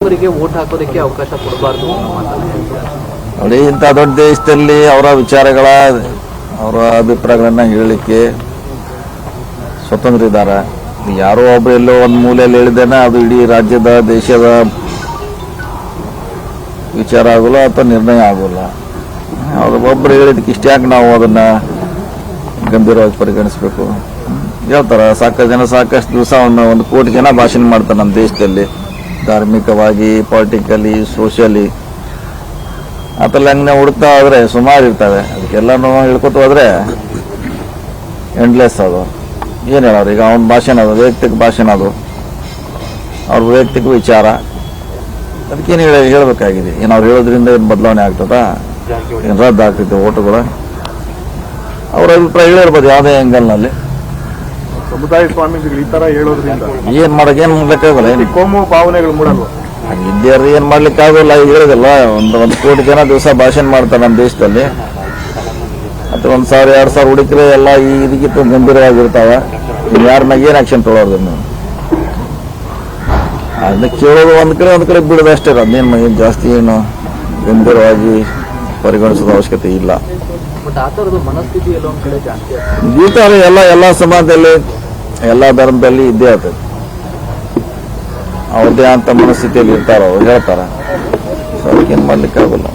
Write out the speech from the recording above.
ಅವರಿಗೆ ವೋಟ್ ಹಾಕೋದಕ್ಕೆ ಅವಕಾಶ ಕೊಡಬಾರ್ದು ನೋಡಿ. ಇಂಥ ದೊಡ್ಡ ದೇಶದಲ್ಲಿ ಅವರ ವಿಚಾರಗಳ ಅವರ ಅಭಿಪ್ರಾಯಗಳನ್ನ ಹೇಳಲಿಕ್ಕೆ ಸ್ವತಂತ್ರ ಇದ್ದಾರೆ. ಯಾರೋ ಒಬ್ಬರು ಎಲ್ಲೋ ಒಂದು ಮೂಲೆಯಲ್ಲಿ ಹೇಳಿದ್ದೇನೆ ಅದು ಇಡೀ ರಾಜ್ಯದ ದೇಶದ ವಿಚಾರ ಆಗೋಲ್ಲ ಅಥವಾ ನಿರ್ಣಯ ಆಗೋಲ್ಲ. ಒಬ್ಬರು ಹೇಳಿದಕ್ಕೆ ಇಷ್ಟ್ಯಾಕೆ ನಾವು ಅದನ್ನ ಗಂಭೀರವಾಗಿ ಪರಿಗಣಿಸಬೇಕು? ಹೇಳ್ತಾರೆ ಸಾಕಷ್ಟು ಜನ ಸಾಕಷ್ಟು ದಿವಸ ಒಂದು ಕೋಟಿ ಜನ ಭಾಷಣ ಮಾಡ್ತಾರೆ ನಮ್ಮ ದೇಶದಲ್ಲಿ, ಧಾರ್ಮಿಕವಾಗಿ, ಪೊಲಿಟಿಕಲಿ, ಸೋಷಿಯಲಿ. ಆತಲ್ಲ ಹಂಗೆ ಹುಡುಕ್ತಾ ಹೋದ್ರೆ ಸುಮಾರು ಇರ್ತವೆ. ಅದಕ್ಕೆಲ್ಲನೂ ಹೇಳ್ಕೊತ ಹೋದ್ರೆ ಎಂಡ್ಲೆಸ್ ಅದು. ಏನು ಹೇಳೋರು ಈಗ ಅವನ ಭಾಷಣ ಅದು ವೈಯಕ್ತಿಕ ಭಾಷಣ, ಅದು ಅವ್ರ ವೈಯಕ್ತಿಕ ವಿಚಾರ. ಅದಕ್ಕೇನು ಹೇಳಬೇಕಾಗಿದೆ? ಏನು ಅವ್ರು ಹೇಳೋದ್ರಿಂದ ಏನು ಬದಲಾವಣೆ ಆಗ್ತದಾ? ಏನು ರದ್ದು ಆಗ್ತೈತೆ ಓಟುಗಳು? ಅವ್ರ ಅಭಿಪ್ರಾಯ ಹೇಳಿರ್ಬೋದು ಯಾವುದೇ ಆ್ಯಂಗಲ್ನಲ್ಲಿ. ಸಮುದಾಯ ಸ್ವಾಮೀಜಿಗಳು ಈ ತರ ಹೇಳೋದ್ರಿಂದ ಏನ್ ಮಾಡ್ಲಿಕ್ಕಾಗಲ್ಲ, ಕೋಮು ಭಾವನೆಗಳು ಮೂಡಲ್ವ? ವಿದ್ಯಾರ್ಥಿ ಏನ್ ಮಾಡ್ಲಿಕ್ಕಾಗಲ್ಲ. ಹೇಳಿದಲ್ಲ, ಒಂದು ಕೋಟಿ ಜನ ದಿವಸ ಭಾಷಣ ಮಾಡ್ತಾರೆ ನಮ್ಮ ದೇಶದಲ್ಲಿ. ಅಥವಾ 1,000 2,000 ಹುಡುಕರೆ ಎಲ್ಲ ಈ ಇದಕ್ಕಿಂತ ಗಂಭೀರವಾಗಿರ್ತಾವ. ಯಾರನ್ನ ಏನ್ ಆಕ್ಷನ್ ತೊಗೊಳೋದು? ಅದನ್ನ ಕೇಳೋದು ಒಂದ್ ಕಡೆ ಬಿಡೋದು ಅಷ್ಟೇ. ಅದೇನು ಜಾಸ್ತಿ ಏನು ಗಂಭೀರವಾಗಿ ಪರಿಗಣಿಸೋದು ಅವಶ್ಯಕತೆ ಇಲ್ಲ. ಗೀತಾರೆ ಎಲ್ಲ ಸಮಾಜದಲ್ಲಿ, ಎಲ್ಲ ಧರ್ಮದಲ್ಲಿ ಇದ್ದೇ ಆಗ್ತದೆ. ಅವ್ರದ್ದೇ ಅಂತ ಮನಸ್ಥಿತಿಯಲ್ಲಿ ಇರ್ತಾರ, ಅವ್ರು ಹೇಳ್ತಾರ. ಅದಕ್ಕೇನು ಮಾಡ್ಲಿಕ್ಕೆ ಆಗೋಲ್ಲ.